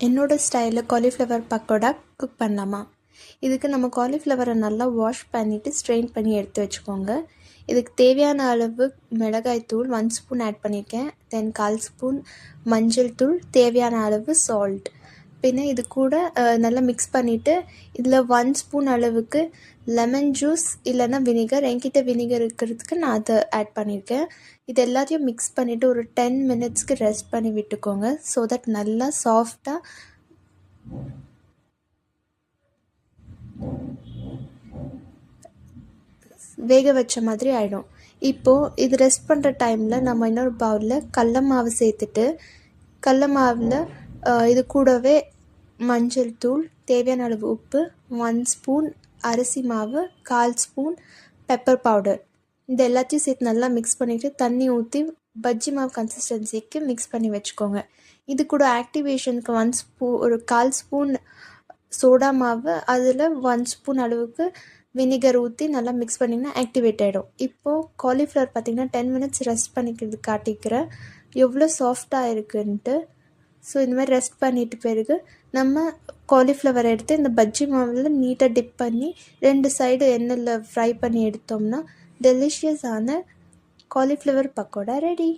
என்னோட ஸ்டைலில் cauliflower pakoda cook பண்ணலாமா? இதுக்கு நம்ம காலிஃப்ளவரை நல்லா வாஷ் பண்ணிவிட்டு ஸ்ட்ரெயின் பண்ணி எடுத்து வச்சுக்கோங்க. இதுக்கு தேவையான அளவு மிளகாய்த்தூள் 1 ஸ்பூன் ஆட் பண்ணியிருக்கேன். தென் 1/4 ஸ்பூன் மஞ்சள் தூள், தேவையான அளவு சால்ட். பின்ன இது கூட நல்லா மிக்ஸ் பண்ணிவிட்டு இதில் 1 ஸ்பூன் அளவுக்கு லெமன் ஜூஸ் இல்லைன்னா வினிகர், என்கிட்ட வினிகர் இருக்கிறதுக்கு நான் அதை ஆட் பண்ணியிருக்கேன். இது எல்லாத்தையும் மிக்ஸ் பண்ணிவிட்டு ஒரு 10 மினிட்ஸ்க்கு ரெஸ்ட் பண்ணி விட்டுக்கோங்க. ஸோ தட் நல்லா சாஃப்டாக வேக வச்ச மாதிரி ஆகிடும். இப்போது இது ரெஸ்ட் பண்ணுற டைமில் நம்ம இன்னொரு பவுலில் கடல மாவு சேர்த்துட்டு, கடல மாவில் இது கூடவே மஞ்சள் தூள், தேவையான அளவு உப்பு, 1 ஸ்பூன் அரிசி மாவு, 1/4 ஸ்பூன் பெப்பர் பவுடர், இது எல்லாத்தையும் சேர்த்து நல்லா மிக்ஸ் பண்ணிவிட்டு தண்ணி ஊற்றி பஜ்ஜி மாவு கன்சிஸ்டன்சிக்கு மிக்ஸ் பண்ணி வச்சுக்கோங்க. இது கூட ஆக்டிவேஷனுக்கு ஒரு 1/4 ஸ்பூன் சோடா மாவு, அதில் 1 ஸ்பூன் அளவுக்கு வினிகர் ஊற்றி நல்லா மிக்ஸ் பண்ணிங்கன்னா ஆக்டிவேட் ஆகிடும். இப்போது காலிஃப்ளவர் பார்த்திங்கன்னா 10 மினிட்ஸ் ரெஸ்ட் பண்ணிக்கிறது காட்டிக்கிறேன் எவ்வளோ சாஃப்டாக இருக்குன்ட்டு. ஸோ இந்த மாதிரி ரெஸ்ட் பண்ணிட்டு பிறகு நம்ம காலிஃப்ளவர் எடுத்து இந்த பஜ்ஜி மாவில் நீட்டாக டிப் பண்ணி 2 சைடு எண்ணெயில் ஃப்ரை பண்ணி எடுத்தோம்னா டெலிஷியஸான காலிஃப்ளவர் பக்கோடா ரெடி.